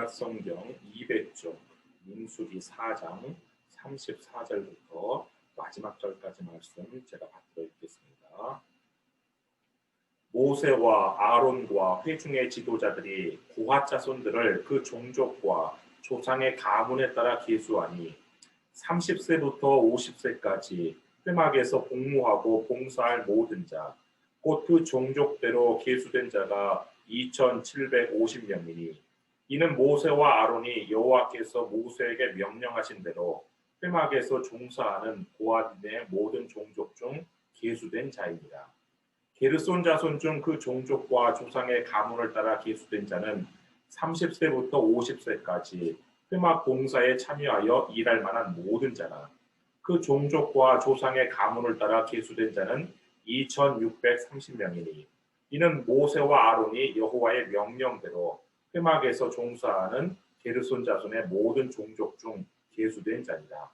성경 200쪽 민수기 4장 34절부터 마지막 절까지 말씀 제가 받들어 읽겠습니다. 모세와 아론과 회중의 지도자들이 고핫 자손들을 그 종족과 조상의 가문에 따라 계수하니 30세부터 50세까지 회막에서 복무하고 봉사할 모든 자, 곧 그 종족대로 계수된 자가 2,750명이니 이는 모세와 아론이 여호와께서 모세에게 명령하신 대로 회막에서 종사하는 고핫인의 모든 종족 중 계수된 자입니다. 게르손 자손 중 그 종족과 조상의 가문을 따라 계수된 자는 30세부터 50세까지 회막 봉사에 참여하여 일할 만한 모든 자라. 그 종족과 조상의 가문을 따라 계수된 자는 2,630명이니 이는 모세와 아론이 여호와의 명령대로 회막에서 종사하는 게르손 자손의 모든 종족 중 계수된 자니라.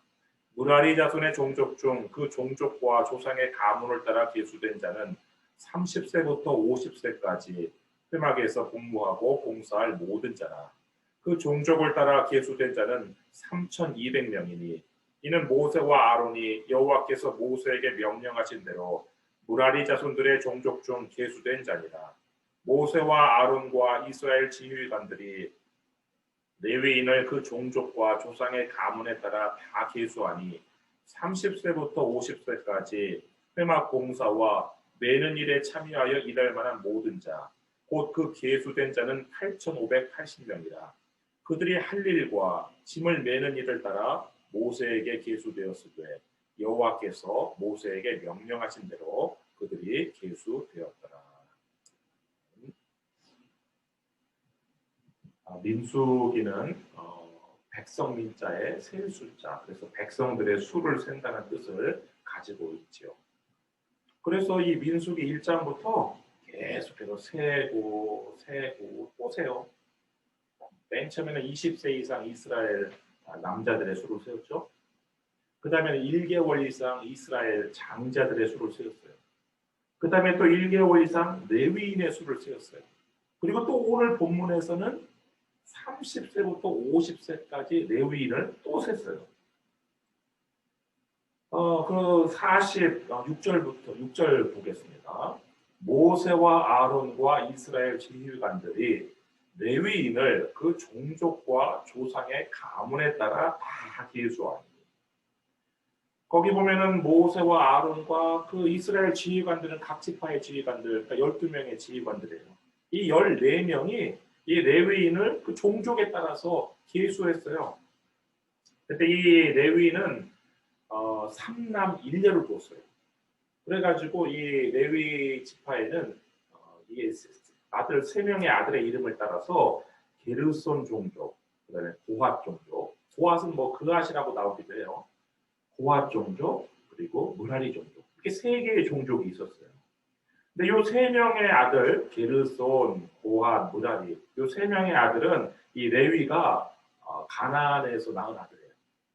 무라리 자손의 종족 중 그 종족과 조상의 가문을 따라 계수된 자는 30세부터 50세까지 회막에서 복무하고 봉사할 모든 자라. 그 종족을 따라 계수된 자는 3,200명이니 이는 모세와 아론이 여호와께서 모세에게 명령하신 대로 무라리 자손들의 종족 중 계수된 자니라. 모세와 아론과 이스라엘 지휘관들이 레위인을 그 종족과 조상의 가문에 따라 다 계수하니 30세부터 50세까지 회막 봉사와 매는 일에 참여하여 일할 만한 모든 자, 곧 그 계수된 자는 8,580명이라. 그들이 할 일과 짐을 매는 일을 따라 모세에게 계수되었으되 여호와께서 모세에게 명령하신 대로 그들이 계수되었더라. 민수기는 백성 민자의 셀 숫자, 그래서 백성들의 수를 센다는 뜻을 가지고 있지요. 그래서 이 민수기 1장부터 계속해서 세고 또 세요. 맨 처음에는 20세 이상 이스라엘 남자들의 수를 세웠죠. 그 다음에 1개월 이상 이스라엘 장자들의 수를 세웠어요. 그 다음에 또 1개월 이상 레위인의 수를 세웠어요. 그리고 또 오늘 본문에서는 30세부터 50세까지 레위인을 또 셌어요. 그 46절부터 6절 보겠습니다. 모세와 아론과 이스라엘 지휘관들이 레위인을 그 종족과 조상의 가문에 따라 다 계수하니. 거기 보면은 모세와 아론과 그 이스라엘 지휘관들은 각 지파의 지휘관들, 그러니까 12명의 지휘관들이에요. 이 14명이 이 레위인을 그 종족에 따라서 계수했어요. 그때 이 레위인은 3남 1녀를 뒀어요. 그래가지고 이 레위 지파에는 이 아들 3명의 아들의 이름을 따라서 게르손 종족, 그다음에 고핫 종족, 고핫은 뭐 그핫이라고 나오기도 해요. 고핫 종족 그리고 무라리 종족, 이렇게 3개의 종족이 있었어요. 근데 요 3명의 아들 게르손, 고핫, 무라리, 요 3명의 아들은 이 레위가 가나안에서 낳은 아들이에요.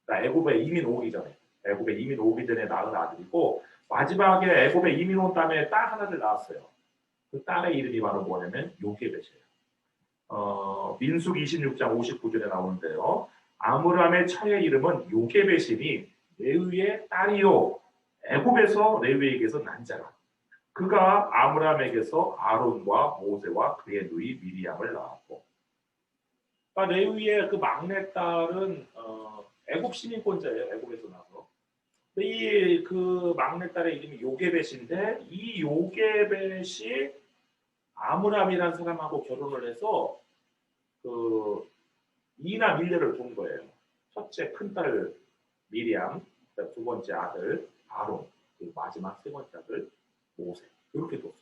그러니까 애굽에 이민 오기 전에 낳은 아들이고, 마지막에 애굽에 이민 온 다음에 딸 하나를 낳았어요. 그 딸의 이름이 바로 뭐냐면 요게벳이에요. 민수기 26장 59절에 나오는데요. 아므람의 처의 이름은 요게벳이니 레위의 딸이요 애굽에서 레위에게서 난 자라. 그가 아므람에게서 아론과 모세와 그의 누이 미리암을 낳았고, 그러니까 레위의 그 막내딸은 애굽 시민권자예요. 애굽에서 나서. 이 그 막내딸의 이름이 요게벳인데, 이 요게벳이 아므람이라는 사람하고 결혼을 해서 그 이남 일녀를 둔 거예요. 첫째 큰딸 미리암, 두 번째 아들 아론, 그리고 마지막 세 번째 아들 모세, 이렇게 뒀어요.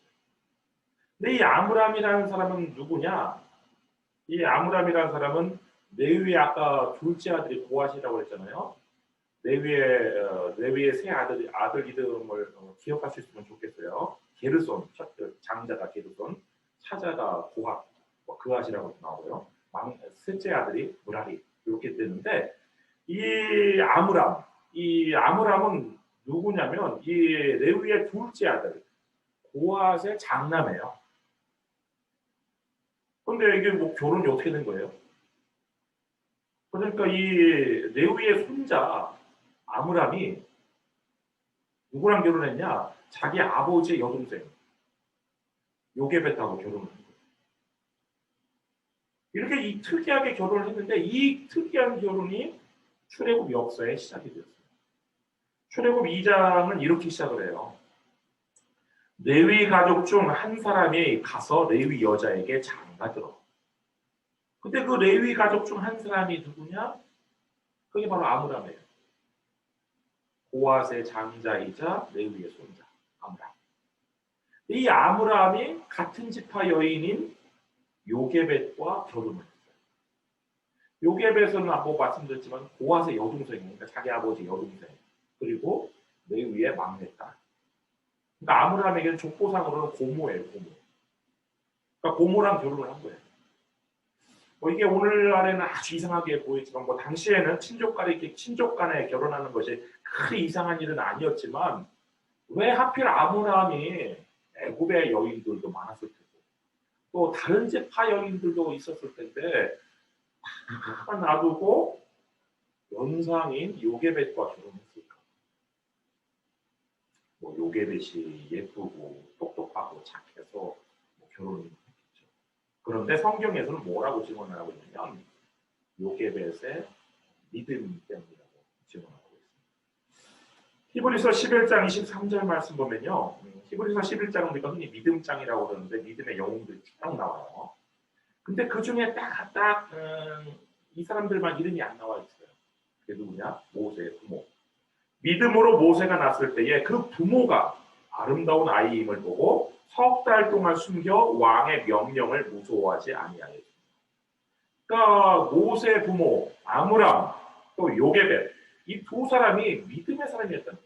근데 이 아므람이라는 사람은 누구냐? 이 아므람이라는 사람은 레위의 아까 둘째 아들이 고핫이라고 했잖아요. 레위의 세 아들 이름을 기억할 수 있으면 좋겠어요. 게르손, 장자가 게르손, 차자가 고핫, 그핫이라고 나오고요. 셋째 아들이 무라리, 이렇게 되는데 이 아므람은 누구냐면 이 레위의 둘째 아들 고핫의 장남이에요. 근데 이게 뭐 결혼이 어떻게 된 거예요? 그러니까 이 레위의 손자 아므람이 누구랑 결혼했냐? 자기 아버지의 여동생 요게벳하고 결혼을 한 거예요. 이렇게 이 특이하게 결혼을 했는데 이 특이한 결혼이 출애굽 역사의 시작이 되었어요. 출애굽 2장은 이렇게 시작을 해요. 레위 가족 중 한 사람이 가서 레위 여자에게 장가들어. 근데 그 레위 가족 중 한 사람이 누구냐? 그게 바로 아므람이에요. 고앗의 장자이자 레위의 손자 아므람. 이 아므람이 같은 지파 여인인 요게벳과 결혼을 했어요. 요게벳은 뭐 말씀드렸지만 고앗의 여동생이니까 자기 아버지 여동생 그리고 레위의 막내딸. 그러니까 아므람에게는 족보상으로는 고모예요, 고모. 그러니까 고모랑 결혼을 한 거예요. 뭐 이게 오늘날에는 아주 이상하게 보이지만 뭐 당시에는 친족 간에 결혼하는 것이 크게 이상한 일은 아니었지만 왜 하필 아므람이 애굽의 여인들도 많았을 테고 또 다른 지파 여인들도 있었을 텐데 다 놔두고 연상인 요게벳과 결혼했을까? 뭐 요게벳이 예쁘고 똑똑하고 착해서 뭐 결혼을 했겠죠. 그런데 성경에서는 뭐라고 증언을 하고 있냐면 요게벳의 믿음 때문이라고 증언하고 있습니다. 히브리서 11장 23절 말씀 보면요. 히브리서 11장은 우리가 흔히 믿음장이라고 그러는데 믿음의 영웅들이 쭉 나와요. 근데 그 중에 이 사람들만 이름이 안 나와 있어요. 그게 누구냐? 모세의 부모. 믿음으로 모세가 낳았을 때에 그 부모가 아름다운 아이임을 보고 석 달 동안 숨겨 왕의 명령을 무서워하지 아니하였습니다. 그러니까 모세의 부모 아므람 또 요게벳 이 두 사람이 믿음의 사람이었다는 거예요.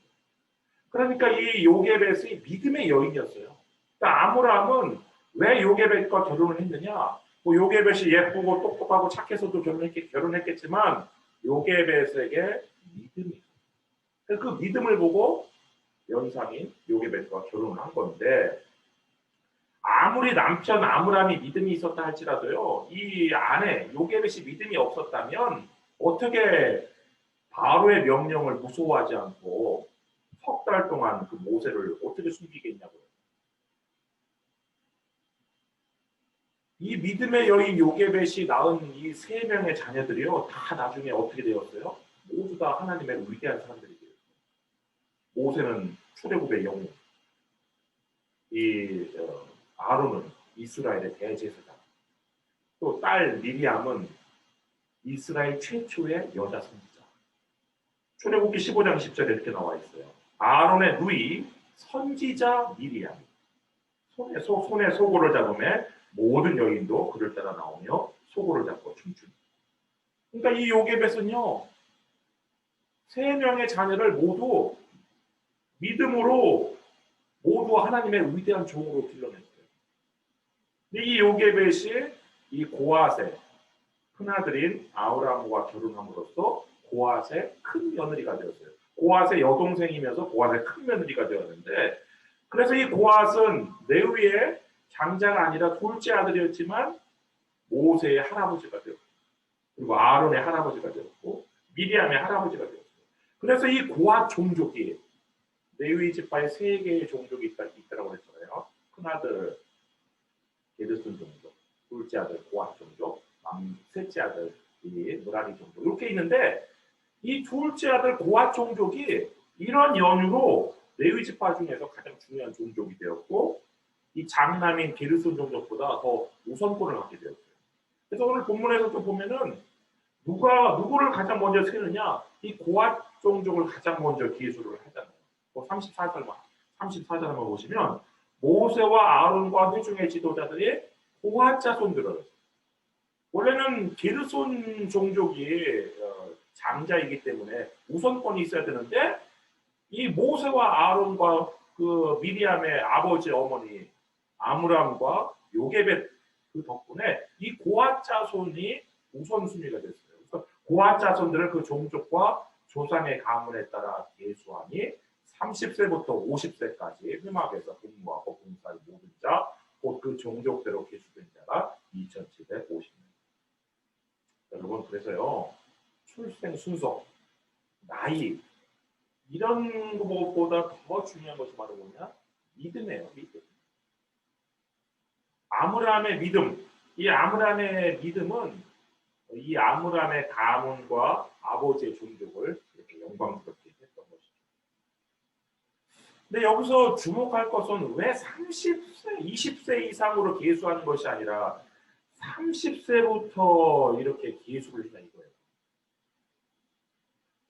그러니까 이 요게벳이 믿음의 여인이었어요. 그러니까 아므람은 왜 요게벳과 결혼을 했느냐? 뭐 요게벳이 예쁘고 똑똑하고 착해서도 결혼했겠지만 요게벳에게 믿음이 있어요. 그 믿음을 보고 연상인 요게벳과 결혼을 한 건데 아무리 남편 아므람이 믿음이 있었다 할지라도요 이 아내 요게벳이 믿음이 없었다면 어떻게 바로의 명령을 무서워하지 않고 석 달 동안 그 모세를 어떻게 숨기겠냐고요. 이 믿음의 여인 요게벳이 낳은 이 세 명의 자녀들이요 다 나중에 어떻게 되었어요? 모두 다 하나님의 위대한 사람들이 되었어요. 모세는 출애굽의 영웅, 아론은 이스라엘의 대제사장, 또 딸 미리암은 이스라엘 최초의 여자 선지자. 출애굽기 15장 10절에 이렇게 나와 있어요. 아론의 누이 선지자 미리암 손에 소고를 잡으며 모든 여인도 그를 따라 나오며 소고를 잡고 춤추니. 그러니까 이 요게벳은요 세 명의 자녀를 모두 믿음으로 모두 하나님의 위대한 종으로 길러냈어요. 이 요게벳이 이 고앗의 큰아들인 아므람과 결혼함으로써 고앗의 큰 며느리가 되었어요. 고앗의 여동생이면서 고앗의 큰 며느리가 되었는데 그래서 이 고앗은 레위의 장자가 아니라 둘째 아들이었지만 모세의 할아버지가 되었고 그리고 아론의 할아버지가 되었고 미리암의 할아버지가 되었어요. 그래서 이 고앗 종족이 레위 지파에 세 개의 종족이 있다고 했잖아요. 큰아들 게르손 종족, 둘째 아들 고앗 종족, 셋째 아들 무라리 종족 이렇게 있는데 이 둘째 아들 고앗 종족이 이런 연유로 레위 지파 중에서 가장 중요한 종족이 되었고 이 장남인 게르손 종족보다 더 우선권을 갖게 되었어요. 그래서 오늘 본문에서 또 보면은 누구를 가장 먼저 세느냐? 이 고앗 종족을 가장 먼저 기술을 하잖아요. 34절만 보시면 모세와 아론과 회중의 지도자들이 고앗 자손들을 원래는 게르손 종족이 장자이기 때문에 우선권이 있어야 되는데 이 모세와 아론과 그 미리암의 아버지 어머니 아므람과 요게벳 그 덕분에 이 고앗 자손이 우선순위가 됐어요. 그래서 고앗 자손들을 그 종족과 조상의 가문에 따라 계수하니 30세부터 50세까지 회막에서 근무하고 봉사의 모든 자, 곧 그 종족대로 계수된 자가 2750명. 여러분 그래서요 출생 순서, 나이 이런 것보다 더 중요한 것이 바로 뭐냐? 믿음이에요. 믿음. 아므람의 믿음. 이 아므람의 믿음은 이 아므람의 가문과 아버지의 종족을 이렇게 영광스럽게 했던 것이죠. 근데 여기서 주목할 것은 왜 30세, 20세 이상으로 계수하는 것이 아니라 30세부터 이렇게 계수를 했냐 이거예요.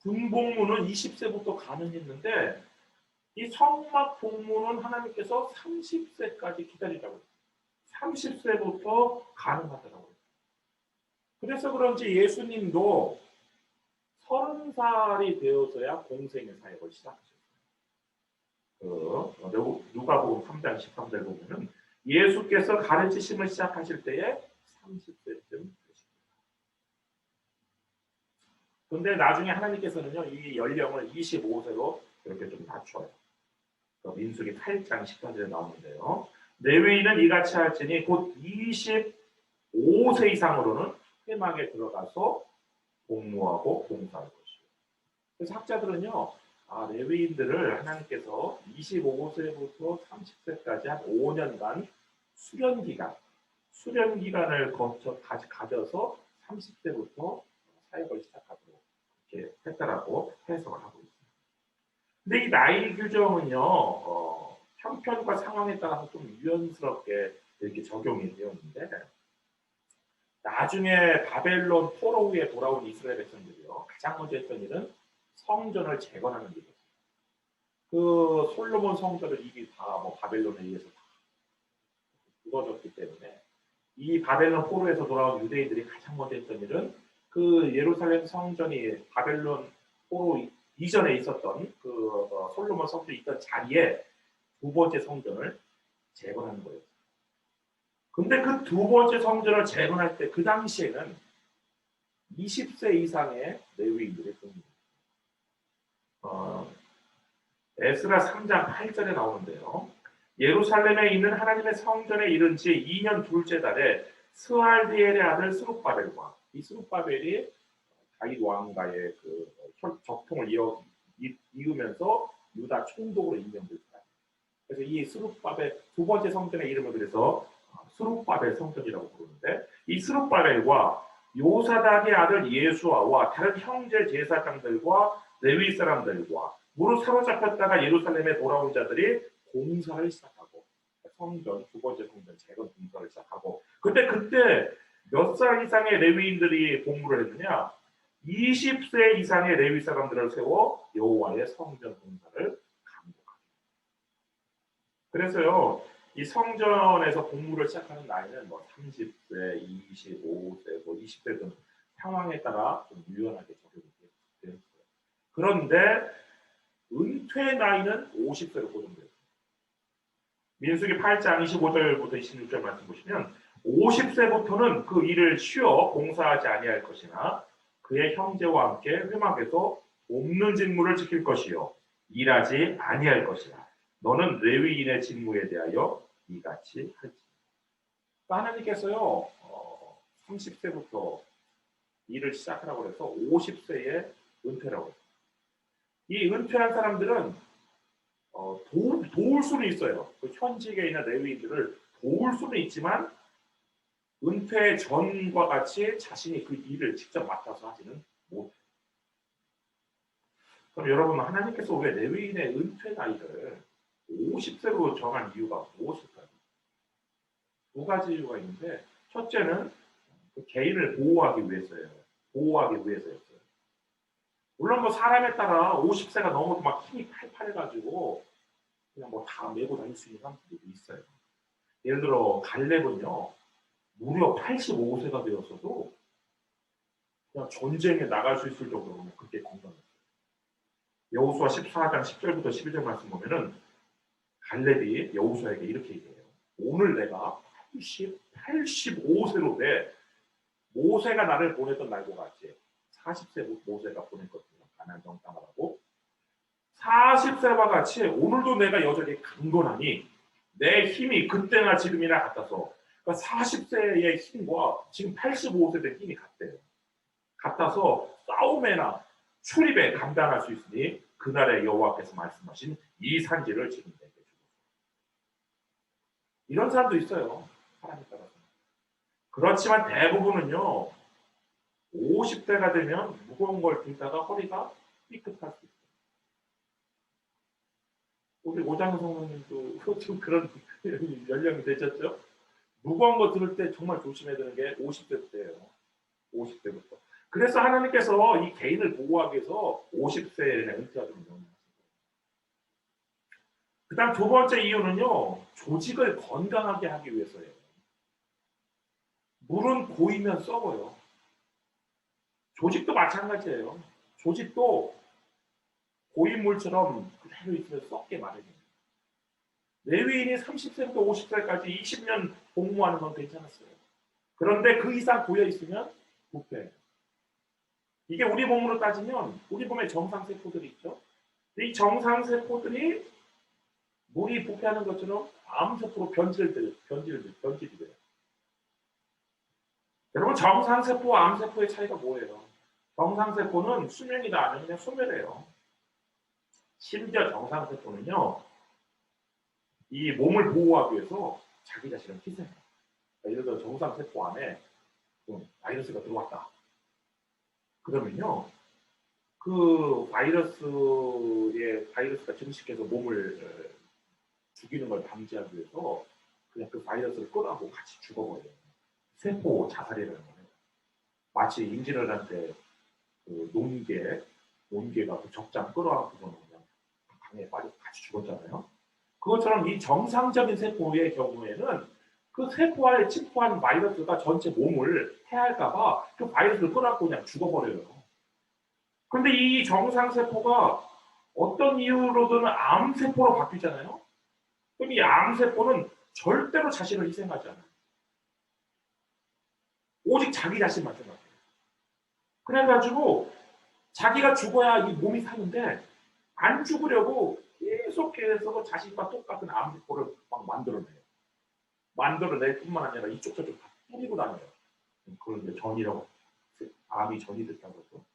군복무는 20세부터 가능했는데 이 성막 복무는 하나님께서 30세까지 기다리라고 했어요. 30세부터 가능하더라고요. 그래서 그런지 예수님도 30살이 되어서야 공생의 사역을 시작하셨어요. 누가복음 3장 13절 보면은 예수께서 가르치심을 시작하실 때에 30세쯤 되십니다. 그런데 나중에 하나님께서는요, 이 연령을 25세로 이렇게 좀 낮춰요. 민수기 8장 14절에 나오는데요. 레위인은 이같이 할지니 곧 25세 이상으로는 회막에 들어가서 복무하고 봉사할 것이요. 그래서 학자들은요, 레위인들을 하나님께서 25세부터 30세까지 한 5년간 수련 기간을 가져서 30세부터 사역을 시작하도록 이렇게 했다라고 해석을 하고 있습니다. 근데 이 나이 규정은요, 형편과 상황에 따라서 좀 유연스럽게 이렇게 적용이 되었는데, 나중에 바벨론 포로 후에 돌아온 이스라엘 백성들이요, 가장 먼저 했던 일은 성전을 재건하는 일이었어요. 그 솔로몬 성전을 이미 다 바벨론에 의해서 다 무너졌기 때문에 이 바벨론 포로에서 돌아온 유대인들이 가장 먼저 했던 일은 그 예루살렘 성전이 바벨론 포로 이전에 있었던 그 솔로몬 성전이 있던 자리에 두 번째 성전을 재건하는 거예요. 근데 그 두 번째 성전을 재건할 때 그 당시에는 20세 이상의 레위인들이 됩니다. 에스라 3장 8절에 나오는데요. 예루살렘에 있는 하나님의 성전에 이른 지 2년 둘째 달에 스알디엘의 아들 스룹바벨과 이 스룹바벨이 다윗 왕과의 그 적통을 이으면서 유다 총독으로 임명됐다. 그래서 이 스룹바벨 두 번째 성전의 이름을 그래서 스룹바벨 성전이라고 부르는데 이 스룹바벨과 요사닥의 아들 예수아와 다른 형제 제사장들과 레위 사람들과 무릇 사로잡혔다가 예루살렘에 돌아온 자들이 공사를 시작하고 성전 두 번째 성전 재건 공사를 시작하고 그때 몇 살 이상의 레위인들이 복무를 했느냐? 20세 이상의 레위 사람들을 세워 여호와의 성전 공사를 감독하게. 그래서요, 이 성전에서 복무를 시작하는 나이는 30세, 25세, 20세 등 상황에 따라 좀 유연하게 적용이 되었어요. 그런데 은퇴 나이는 50세로 고정되었습니다. 민수기 8장 25절부터 26절 말씀 보시면 50세부터는 그 일을 쉬어 봉사하지 아니할 것이나 그의 형제와 함께 회막에서 돕는 직무를 지킬 것이요 일하지 아니할 것이라. 너는 레위인의 직무에 대하여 이같이 할지. 하나님께서요 30세부터 일을 시작하라고 해서 50세에 은퇴라고 했어요. 이 은퇴한 사람들은 도울 수는 있어요. 그 현직에 있는 레위인들을 도울 수는 있지만 은퇴 전과 같이 자신이 그 일을 직접 맡아서 하지는 못해요. 그럼 여러분, 하나님께서 왜 레위인의 은퇴 나이를 50세로 정한 이유가 무엇일까요? 두 가지 이유가 있는데, 첫째는 그 개인을 보호하기 위해서였어요. 물론 사람에 따라 50세가 넘어도 막 힘이 팔팔해가지고 그냥 다 메고 다닐 수 있는 사람들도 있어요. 예를 들어 갈렙은요 무려 85세가 되었어도 그냥 전쟁에 나갈 수 있을 정도로 그렇게 건강했어요. 여호수아 14장 10절부터 11절 말씀 보면은 갈렙이 여호수아에게 이렇게 얘기해요. 오늘 내가 85세로 돼 모세가 나를 보냈던 날과 같이 40세 모세가 보냈거든요. 가나안 땅을 하고 40세와 같이 오늘도 내가 여전히 강건하니 내 힘이 그때나 지금이나 같아서 그러니까 40세의 힘과 지금 85세 된 힘이 같대요. 맡아서 싸움에나 출입에 감당할 수 있으니 그날의 여호와께서 말씀하신 이 산지를 지금 내게 주소서. 이런 사람도 있어요. 사람에 따라서. 그렇지만 대부분은요. 50대가 되면 무거운 걸 들다가 허리가 삐끗할 수 있어요. 우리 오장현 성모님도 좀 그런 연령이 되셨죠? 무거운 거 들을 때 정말 조심해야 되는 게 50대 때예요. 50대부터. 그래서 하나님께서 이 개인을 보호하기 위해서 50세에 은퇴하도록 명령하셨어요. 그 다음 두 번째 이유는요. 조직을 건강하게 하기 위해서예요. 물은 고이면 썩어요. 조직도 마찬가지예요. 조직도 고인 물처럼 그대로 있으면 썩게 마련이에요. 레위인이 30세부터 50세까지 20년 복무하는 건 괜찮았어요. 그런데 그 이상 고여 있으면 부패해요. 이게 우리 몸으로 따지면 우리 몸에 정상세포들이 있죠. 이 정상세포들이 물이 부패하는 것처럼 암세포로 변질이 돼요. 여러분 정상세포와 암세포의 차이가 뭐예요? 정상세포는 수명이다 아니면 그냥 소멸해요. 심지어 정상세포는요. 이 몸을 보호하기 위해서 자기 자신을 희생해요. 예를 들어 정상세포 안에 바이러스가 들어왔다. 그러면요. 그 바이러스가 증식해서 몸을 죽이는 걸 방지하기 위해서 그냥 그 바이러스를 끌어안고 같이 죽어버려요. 세포 자살이라는 거예요. 마치 인지널한테 그 논개가 그 적장 끌어안고서는 그냥 강에 빠져서 같이 죽었잖아요. 그것처럼 이 정상적인 세포의 경우에는 그 세포 안에 침투한 바이러스가 전체 몸을 해할까봐 그 바이러스를 끌어안고 그냥 죽어버려요. 그런데 이 정상세포가 어떤 이유로든 암세포로 바뀌잖아요. 그럼 이 암세포는 절대로 자신을 희생하지 않아요. 오직 자기 자신만 생각해요. 그래가지고 자기가 죽어야 이 몸이 사는데 안 죽으려고 계속해서 자신과 똑같은 암세포를 막 만들어내요. 만들어낼 뿐만 아니라 이쪽 저쪽 다 뿌리고 다녀요. 그걸 이제 전이라고, 암이 전이 됐다고 그러죠.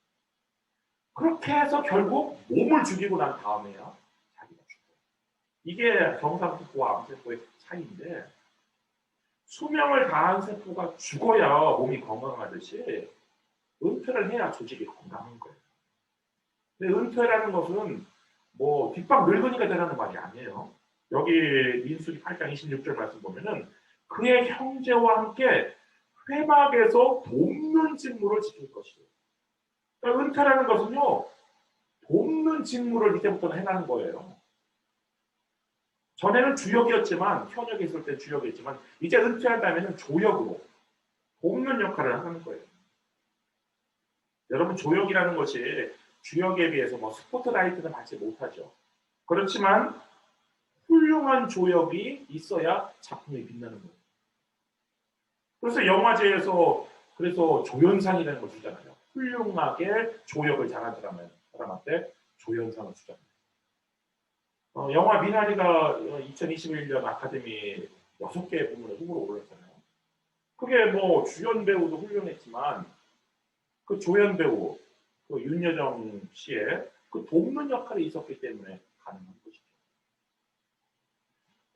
그렇게 해서 결국 몸을 죽이고 난 다음에야 자기가 죽어요. 이게 정상세포와 암세포의 차이인데 수명을 다한 세포가 죽어야 몸이 건강하듯이 은퇴를 해야 조직이 건강한 거예요. 근데 은퇴라는 것은 뭐 뒷방 늙은이가 되라는 말이 아니에요. 여기 민수기 8장 26절 말씀 보면은 그의 형제와 함께 회막에서 돕는 직무를 지킬 것이에요. 그러니까 은퇴라는 것은요. 돕는 직무를 이제부터는 해나는 거예요. 전에는 주역이었지만 현역에 있을 때 주역이었지만 이제 은퇴한다면 조역으로 돕는 역할을 하는 거예요. 여러분 조역이라는 것이 주역에 비해서 뭐 스포트라이트는 받지 못하죠. 그렇지만 훌륭한 조역이 있어야 작품이 빛나는 거예요. 그래서 영화제에서 그래서 조연상이라는 걸 주잖아요. 훌륭하게 조역을 잘한 사람한테 조연상을 주잖아요. 영화 미나리가 2021년 아카데미 6개 부문에 후보로 올랐잖아요. 그게 뭐 주연 배우도 훌륭했지만 그 조연 배우 그 윤여정 씨의 그 돕는 역할이 있었기 때문에 가능한 것이죠.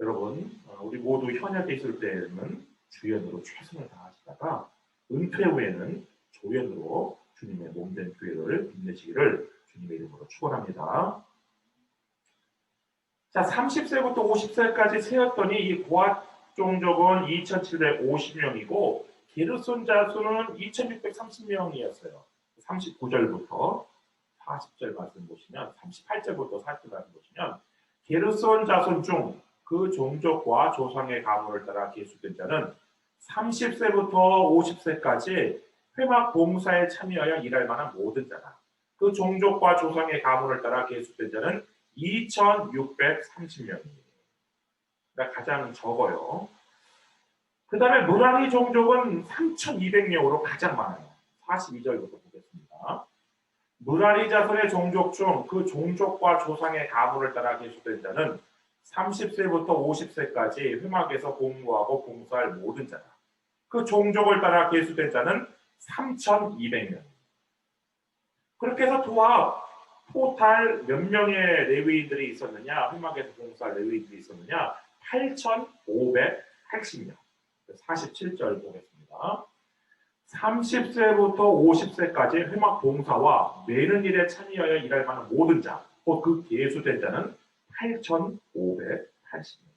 여러분, 우리 모두 현역에 있을 때는 주연으로 최선을 다하시다가 은퇴 후에는 조연으로 주님의 몸된 교회를 빛내시기를 주님의 이름으로 축원합니다. 자, 30세부터 50세까지 세었더니 이 고앗 종족은 2,750명이고 게르손 자손은 2,630명이었어요. 39절부터 40절 말씀 보시면 38절부터 40절 말씀 보시면 게르손 자손 중 그 종족과 조상의 가문을 따라 계수된 자는 30세부터 50세까지 회막 봉사에 참여하여 일할 만한 모든 자다. 그 종족과 조상의 가문을 따라 계수된 자는 2,630명입니다. 그러니까 가장 적어요. 그 다음에 무라리 종족은 3,200명으로 가장 많아요. 42절부터 보겠습니다. 무라리 자손의 종족 중 그 종족과 조상의 가문을 따라 계수된 자는 30세부터 50세까지 회막에서 공부하고 봉사할 모든 자다. 그 종족을 따라 계수된 자는 3,200명. 그렇게 해서 토탈 몇 명의 레위인들이 있었느냐, 회막에서 봉사할 레위인들이 있었느냐, 8,580명. 47절 보겠습니다. 30세부터 50세까지 회막 봉사와 매는 일에 참여하여 일할 만한 모든 자, 곧 그 계수된 자는 8,580명.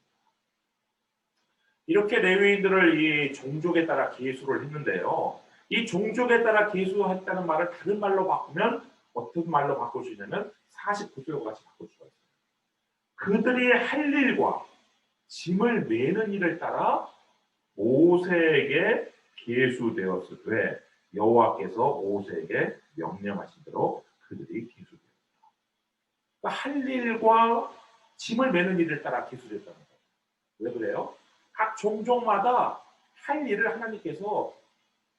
이렇게 레위인들을 이 종족에 따라 계수를 했는데요. 이 종족에 따라 계수했다는 말을 다른 말로 바꾸면 어떤 말로 바꿀 수 있냐면 49절과 같이 바꿀 수가 있어요. 그들이 할 일과 짐을 매는 일을 따라 모세에게 계수되었으되 여호와께서 모세에게 명령하신 대로 그들이 계수되었다. 그러니까 할 일과 짐을 매는 일을 따라 계수됐다는 거예요. 왜 그래요? 각 종족마다 할 일을 하나님께서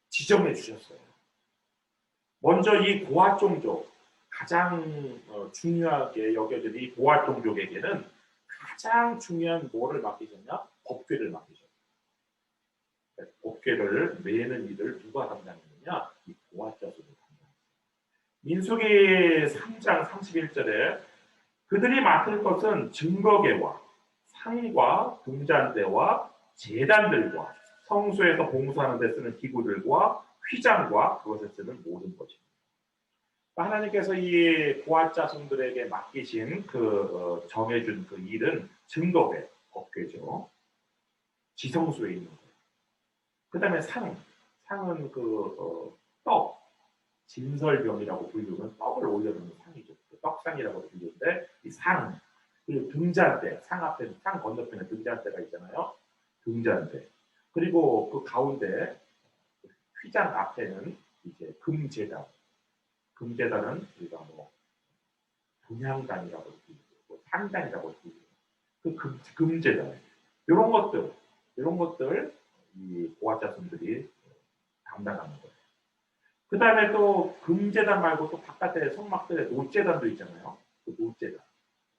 지정해 주셨어요. 먼저 이 고핫 종족, 가장 중요하게 여겨지는 이 고핫 종족에게는 가장 중요한 뭐를 맡기셨냐? 법궤를 맡기셨어요. 법궤를 매는 일을 누가 담당했느냐? 이 고핫 자손이 담당했어요. 민수기 3장 31절에 그들이 맡을 것은 증거궤와 상과 등잔대와 제단들과 성소에서 봉사하는 데 쓰는 기구들과 휘장과 그것에 쓰는 모든 것입니다. 하나님께서 이 고핫 자손들에게 맡기신 정해준 그 일은 증거궤, 법궤죠. 지성소에 있는 거예요. 그 다음에 상은 떡, 진설병이라고 불리는 떡을 올려놓는 상이죠. 떡상이라고 불리는데 이 상, 그리고 등잔대, 상 건너편에 등잔대가 있잖아요. 등잔대. 그리고 그 가운데 휘장 앞에는 이제 금제단. 금제단은 우리가 분향단이라고 불리고 상단이라고 불리고 그 금제단. 이런 것들 이 고핫 자손들이 담당하는 거예요. 그 다음에 또 금제단 말고 또 바깥에 성막들에 노제단도 있잖아요. 그 노제단,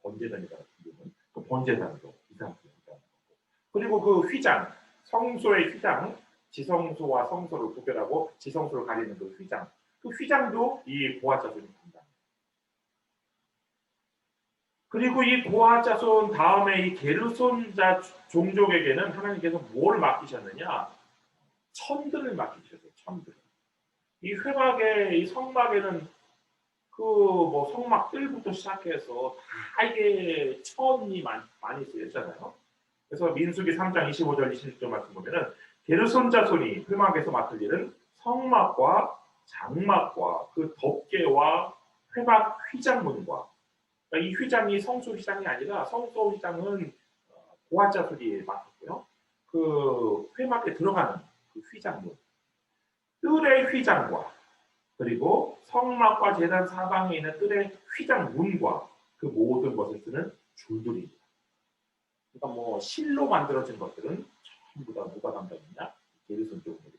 번제단이라고 부르는 그 번제단도 이 사람들이 담당하는 거고. 그리고 그 휘장, 성소의 휘장, 지성소와 성소를 구별하고 지성소를 가리는 그 휘장, 그 휘장도 이 고핫 자손이 담당해요. 그리고 이 고핫 자손 다음에 이 게르손 자 종족에게는 하나님께서 뭘 맡기셨느냐? 천들을 맡기셨어요. 천들. 이 회막에 이 성막에는 성막 뜰부터 시작해서 다 이게 천이 많이 쓰였잖아요. 그래서 민수기 3장 25절 26절 말씀 보면은 게르손 자손이 회막에서 맡을 일은 성막과 장막과 그 덮개와 회막 휘장문과, 그러니까 이 휘장이 성소 휘장이 아니라 성소 휘장은 고핫 자손이 맡았고요. 그 회막에 들어가는 그 휘장문, 뜰의 휘장과 그리고 성막과 제단 사방에 있는 뜰의 휘장 문과 그 모든 것을 쓰는 줄들입니다. 그러니까 실로 만들어진 것들은 전부 다 누가 담당했냐? 게르손 쪽으로.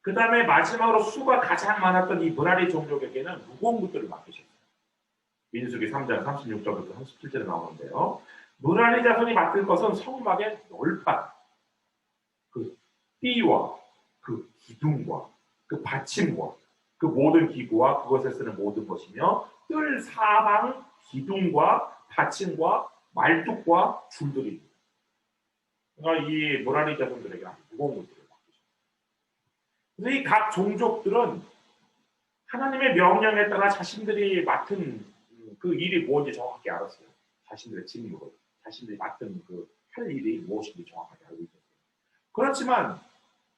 그 다음에 마지막으로 수가 가장 많았던 이 므라리 종족에게는 무거운 것들을 맡기셨어요. 민수기 3장 36절부터 37절에 나오는데요. 므라리 자손이 맡을 것은 성막의 널판, 그 띠와 그 기둥과 그 받침과 그 모든 기구와 그것에 쓰는 모든 것이며 뜰 사방 기둥과 받침과 말뚝과 줄들입니다. 그러니까 이 므라리 자손들에게 아주 무거운 것들을 맡기셨어요. 그래서 이 각 종족들은 하나님의 명령에 따라 자신들이 맡은 그 일이 뭔지 정확하게 알았어요. 자신들의 직무를, 자신들이 맡은 그 할 일이 무엇인지 정확하게 알고 있었어요. 그렇지만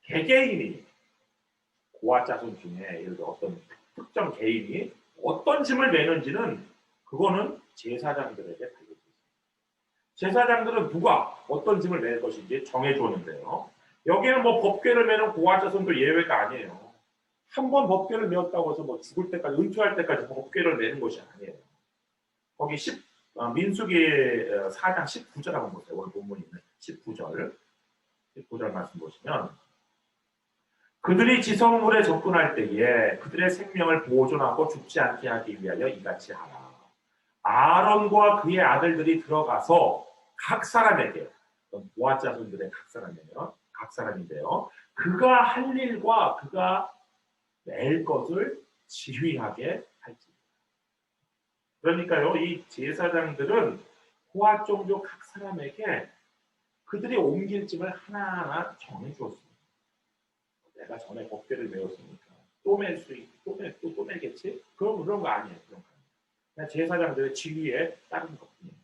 개개인이 고핫 자손 중에 예를 들어 어떤 특정 개인이 어떤 짐을 내는지는 그거는 제사장들에게 달려있어요. 제사장들은 누가 어떤 짐을 낼 것인지 정해주었는데요. 여기는 법궤를 메는 고핫 자손도 예외가 아니에요. 한 번 법궤를 메었다고 해서 죽을 때까지 은퇴할 때까지 법궤를 메는 것이 아니에요. 거기 민수기 4장 19절 한번 보세요. 오늘 본문에 있는 19절 말씀 보시면 그들이 지성물에 접근할 때에 그들의 생명을 보존하고 죽지 않게 하기 위하여 이같이 하라. 아론과 그의 아들들이 들어가서 각 사람에게, 고핫 자손들의 각 사람인데요. 그가 할 일과 그가 낼 것을 지휘하게 할지. 그러니까요, 이 제사장들은 고아 종족 각 사람에게 그들이 옮길 짐을 하나하나 정해주었습니다. 내가 전에 법궤를 메웠으니까 또 맬 수 있고 또 매겠지? 그런 거 아니에요. 그런 거. 그냥 제사장들의 지휘에 따른 것뿐이에요.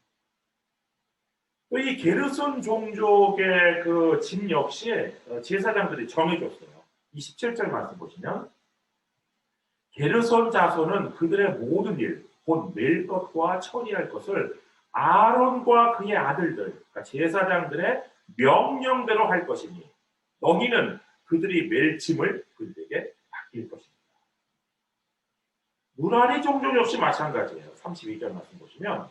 또 이 게르손 종족의 그 짐 역시 제사장들이 정해줬어요. 27절 말씀 보시면 게르손 자손은 그들의 모든 일, 곧 낼 것과 처리할 것을 아론과 그의 아들들, 그러니까 제사장들의 명령대로 할 것이니 너희는 그들이 맬 짐을 그들에게 맡길 것입니다. 무라리 종족 역시 마찬가지예요. 32절 말씀 보시면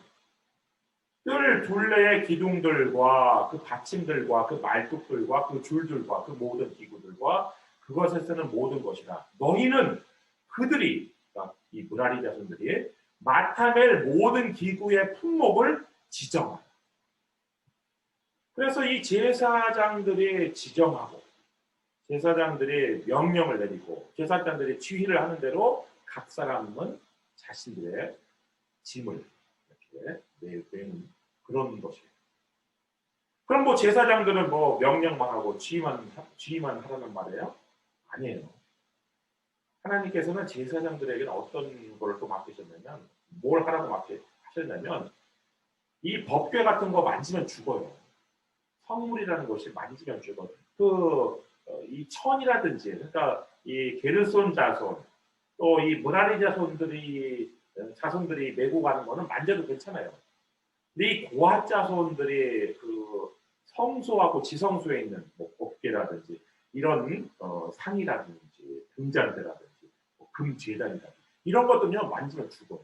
뜰 둘레의 기둥들과 그 받침들과 그 말뚝들과 그 줄들과 그 모든 기구들과 그것에 쓰는 모든 것이라 너희는 그들이 그러니까 이 무라리 자손들이 맡아낼 모든 기구의 품목을 지정하라. 그래서 이 제사장들이 지정하고 제사장들이 명령을 내리고 제사장들이 지휘를 하는 대로 각 사람은 자신들의 짐을 이렇게 내는 그런 것이에요. 그럼 뭐 제사장들은 뭐 명령만 하고 지휘만 하라는 말이에요? 아니에요. 하나님께서는 제사장들에게는 어떤 걸 또 맡기셨냐면 뭘 하라고 맡기셨냐면 이 법궤 같은 거 만지면 죽어요. 성물이라는 것이 만지면 죽어요. 이 천이라든지 그러니까 이 게르손 자손 또 이 무라리 자손들이 메고 가는 거는 만져도 괜찮아요. 근데 이 고앗 자손들이 그 성소하고 지성소에 있는 뭐 법궤라든지 이런 상이라든지 금잔대라든지 뭐 금제단이라든지 이런 것들은요 만지면 죽어요.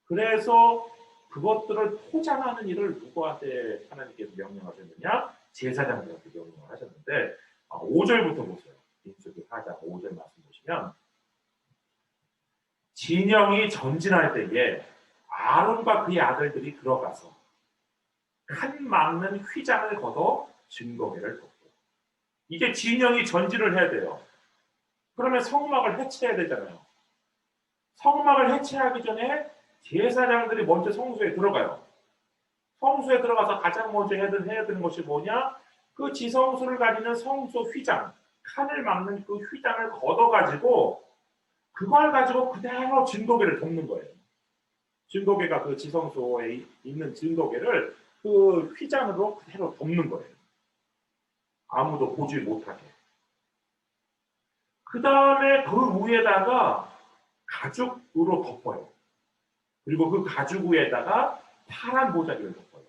그래서 그것들을 포장하는 일을 누구한테 하나님께서 명령하셨느냐? 제사장들한테 명령을 하셨는데 5절부터 보세요. 민수기 4장 5절 말씀 보시면 진영이 전진할 때에 아론과 그의 아들들이 들어가서 칸 막는 휘장을 걷어 증거궤를 덮고 이게 진영이 전진을 해야 돼요. 그러면 성막을 해체해야 되잖아요. 성막을 해체하기 전에 제사장들이 먼저 성소에 들어가요. 성소에 들어가서 가장 먼저 해야 되는 것이 뭐냐? 그 지성소를 가리는 성소 휘장, 칸을 막는 그 휘장을 걷어가지고 그걸 가지고 그대로 증거궤를 덮는 거예요. 증거궤가 그 지성소에 있는 증거궤를 그 휘장으로 그대로 덮는 거예요. 아무도 보지 못하게. 그 다음에 그 위에다가 가죽으로 덮어요. 그리고 그 가죽 위에다가 파란 보자기를 덮어요.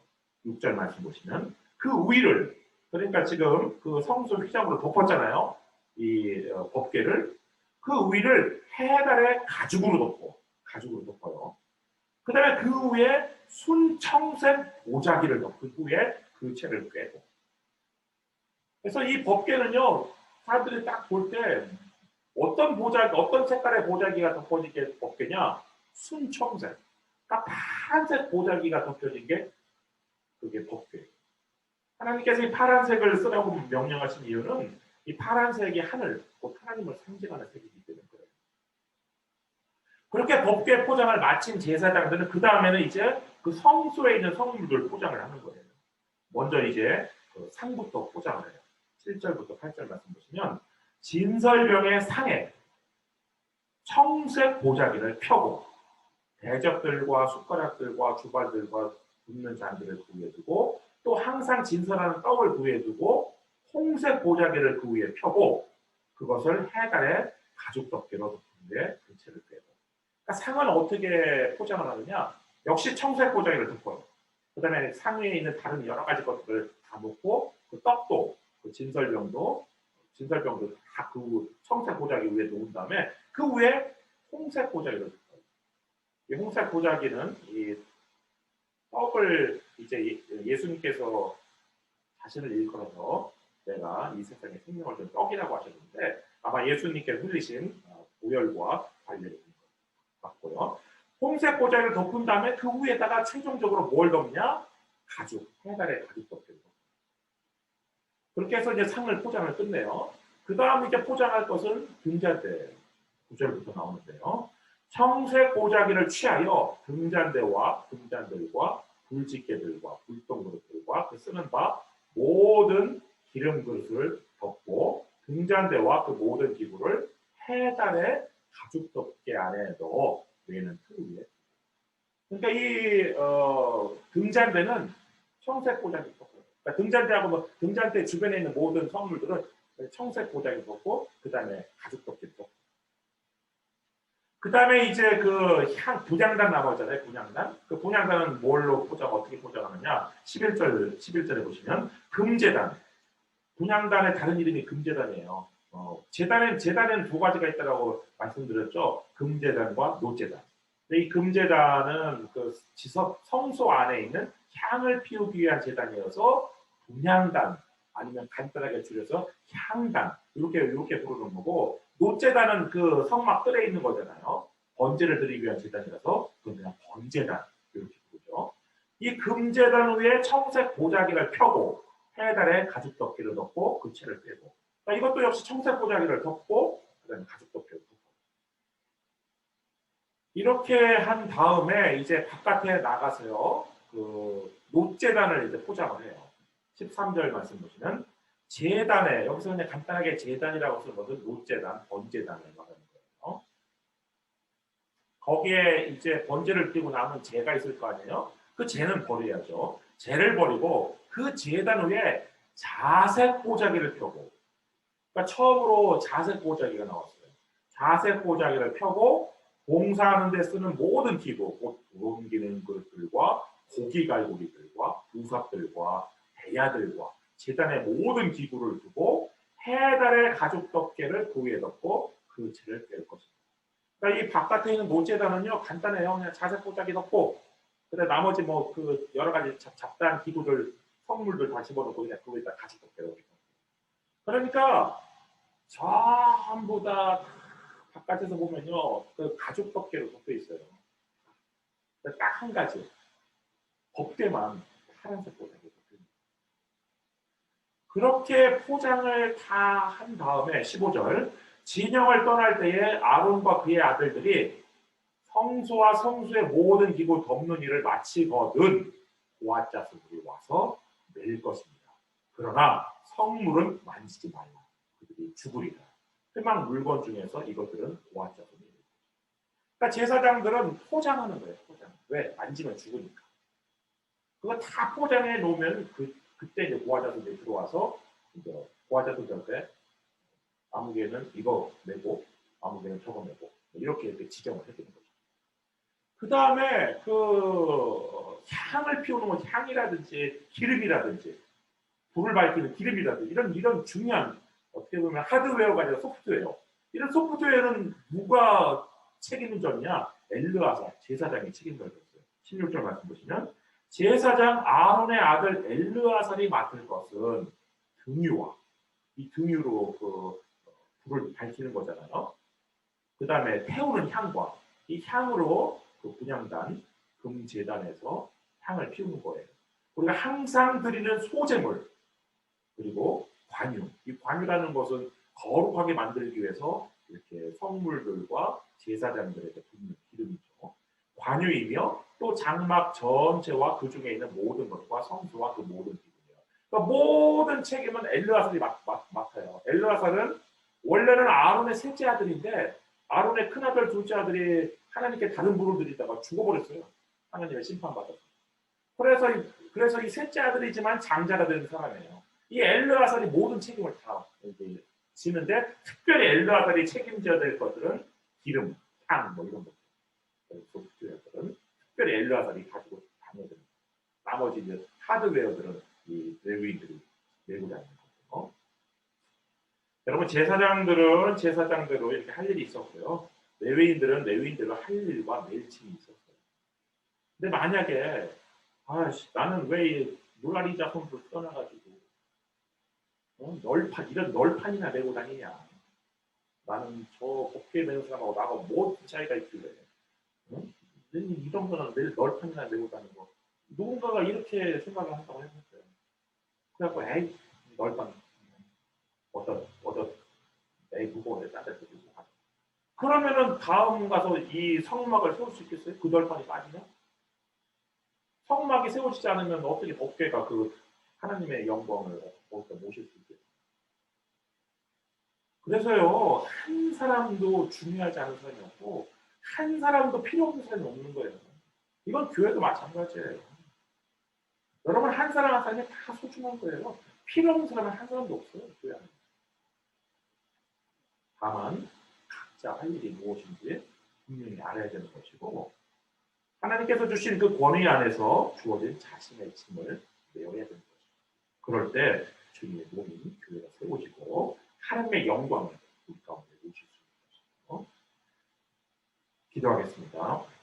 6절 말씀 보시면 그 위를 그러니까 지금 그 성소 휘장으로 덮었잖아요. 이 법궤를 그 위를 해달의 가죽으로 덮어요. 그 다음에 그 위에 순청색 보자기를 덮은 후에 그 채를 꿰고. 그래서 이 법궤는요, 사람들이 딱 볼 때 어떤 색깔의 보자기가 덮어진 게 법궤냐? 순청색. 그러니까 파란색 보자기가 덮여진 게 그게 법궤. 하나님께서 이 파란색을 쓰라고 명령하신 이유는 이 파란색이 하늘, 곧 하나님을 상징하는 색이기 때문에 그래요. 그렇게 법궤 포장을 마친 제사장들은 그 다음에는 이제 그 성소에 있는 성물들 포장을 하는 거예요. 먼저 이제 그 상부터 포장을 해요. 7절부터 8절 말씀 보시면 진설병의 상에 청색 보자기를 펴고 대접들과 숟가락들과 주발들과 붓는 잔들을 그 위에 두고 또 항상 진설하는 떡을 그 위에 두고 홍색 보자기를 그 위에 펴고 그것을 해달에 가죽 덮개로 덮은 뒤에 그 채를 빼고 그러니까 상은 어떻게 포장을 하느냐 역시 청색 보자기를 덮어요. 그 다음에 상 위에 있는 다른 여러 가지 것들을 다 놓고 그 떡도 그 진설병도 다 그 청색 보자기 위에 놓은 다음에 그 위에 홍색 보자기를 덮어요. 이 홍색 보자기는 이 떡을 이제 예수님께서 자신을 일컬어서 내가 이 세상에 생명을 준 떡이라고 하셨는데 아마 예수님께서 흘리신 보혈과 관련이 있는 것 같고요. 홍색 보자기를 덮은 다음에 그 위에다가 최종적으로 뭘 덮냐? 가죽, 해달의 가죽 덮개를 덮어요. 그렇게 해서 이제 상을 포장을 끝내요. 그 다음 이제 포장할 것은 등잔대 구절부터 나오는데요. 청색 보자기를 취하여 등잔대와 등잔들과 불집게들과 불똥그릇들과 그 쓰는 바 모든 기름 그릇을 덮고 등잔대와 그 모든 기구를 해달의 가죽 덮개 안에 넣어 외는 틀 위에. 그러니까 이 등잔대는 청색 보자기 덮고, 그러니까 등잔대하고 뭐 등잔대 주변에 있는 모든 성물들은 청색 보자기 덮고 그 다음에 가죽 덮개 덮고. 그 다음에 이제 그 분향단 나머잖아요. 분향단. 그 분향단은 뭘로 어떻게 포장하느냐. 11절에 보시면 금제단. 분향단의 다른 이름이 금제단이에요. 제단에는 두 가지가 있다고 말씀드렸죠. 금제단과 노제단. 근데 이 금제단은 그 지석 성소 안에 있는 향을 피우기 위한 제단이어서 분향단 아니면 간단하게 줄여서 향단 이렇게 부르는 거고, 노제단은 그 성막 뜰에 있는 거잖아요. 번제를 드리기 위한 제단이라서 그건 그냥 번제단 이렇게 부르죠. 이 금제단 위에 청색 보자기를 펴고 해달에 가죽 덮개를 덮고 그 채를 빼고, 그러니까 이것도 역시 청색 보자기를 덮고 그다음에 가죽 덮개를 덮고 이렇게 한 다음에 이제 바깥에 나가서요. 그 노제단을 이제 포장을 해요. 13절 말씀 보시면 제단에, 여기서 그냥 간단하게 제단이라고 쓰는 것은 노제단, 번제단을 말하는 거예요. 거기에 이제 번제를 띄고 남은 재가 있을 거 아니에요. 그 재는 버려야죠. 재를 버리고 그 제단 위에 자색 보자기를 펴고, 그러니까 처음으로 자색 보자기가 나왔어요. 자색 보자기를 펴고 봉사하는 데 쓰는 모든 기구, 곧 옮기는 것들과 고기 갈고리들과 우삽들과 대야들과 제단의 모든 기구를 두고 해달의 가죽 덮개를 그 위에 덮고 그 채를 뺄 것입니다. 그러니까 이 바깥에 있는 노제단은요 간단해요. 그냥 자색 보자기 덮고, 그다음 나머지 뭐 그 여러 가지 잡다한 기구들, 성물들 다 집어넣고 그냥 그 위에다 가죽 덮개를 덮고. 그러니까 전부 다 바깥에서 보면요 그 가죽 덮개로 덮여 있어요. 딱 한 가지 덮개만 파란색 보자기 덮여. 그렇게 포장을 다 한 다음에 15절 진영을 떠날 때에 아론과 그의 아들들이 성소와 성소의 모든 기구 덮는 일을 마치거든 고앗 자손들이 와서 낼 것입니다. 그러나 성물은 만지지 말라. 그들이 죽으리라. 회막 물건 중에서 이것들은 고앗 자손이. 그러니까 제사장들은 포장하는 거예요. 포장. 왜? 만지면 죽으니까. 그거 다 포장해 놓으면 그때 이제 고앗 자손들이 들어와서 이제 고앗 자손들한테 아무개는 이거 내고 아무개는 저거 내고 이렇게 지정을 해주는 거죠. 그 다음에 그 향을 피우는 건 향이라든지 기름이라든지 불을 밝히는 기름이라든지 이런 중요한, 어떻게 보면 하드웨어가 아니라 소프트웨어. 이런 소프트웨어는 누가 책임을 졌냐? 엘르아사 제사장이 책임을 졌어요. 16절 말씀 보시면 제사장 아론의 아들 엘르아살이 맡을 것은 등유와 이 등유로 그 불을 밝히는 거잖아요. 그 다음에 태우는 향과 이 향으로 그 분향단, 금제단에서 향을 피우는 거예요. 우리가 항상 드리는 소제물, 그리고 관유. 이 관유라는 것은 거룩하게 만들기 위해서 이렇게 성물들과 제사장들에게 붓는 기름이죠. 관유이며 또 장막 전체와 그 중에 있는 모든 것과 성소와 그 모든 기름이에요. 그러니까 모든 책임은 엘르아살이 맡아요. 엘르아살은 원래는 아론의 셋째 아들인데 아론의 큰아들, 둘째 아들이 하나님께 다른 불을 들이다가 죽어버렸어요. 하나님의 심판받아서. 그래서 이 셋째 아들이지만 장자가 되는 사람이에요. 이 엘르아살이 모든 책임을 다 지는데, 특별히 엘르아살이 책임져야 될 것들은 기름, 향, 뭐 이런 것들. 소프트웨어들은 특별히 엘르아살이 가지고 다녀야 됩니다. 나머지 이제 하드웨어들은 이 레위인들이 메고 다니는 거죠. 여러분, 제사장들은 제사장대로 이렇게 할 일이 있었고요. 레위인들은 레위인대로 할 일과 멜침이 있었어요. 근데 만약에 나는 왜 물라리 자손들 떠나가지고 이런 널판이나 메고 다니냐? 나는 저 곱게 매는 사람하고 나하고 뭐 차이가 있길래? 응? 이런 거는 내 널판이나 메고 다니는 거. 누군가가 이렇게 생각을 한다고 했었어요. 그래갖고 에이 널판 얻어 에이 무거워요. 딴데 들고 가. 그러면은 다음 가서 이 성막을 세울 수 있겠어요? 그 덜판이 빠지면? 성막이 세워지지 않으면 어떻게 법궤가 그 하나님의 영광을 거기다 모실 수 있겠어요? 그래서요, 한 사람도 중요하지 않은 사람이 없고, 한 사람도 필요 없는 사람이 없는 거예요. 이건 교회도 마찬가지예요. 여러분, 한 사람 한 사람이 다 소중한 거예요. 필요 없는 사람은 한 사람도 없어요, 교회 안에. 다만, 각자 할 일이 무엇인지 분명히 알아야 되는 것이고, 하나님께서 주신 그 권위 안에서 주어진 자신의 짐을 내어야 되는 거죠. 그럴 때 주님의 몸이 교회가 세워지고, 하나님의 영광을 우리 가운데 오실 수 있는 것이죠. 기도하겠습니다.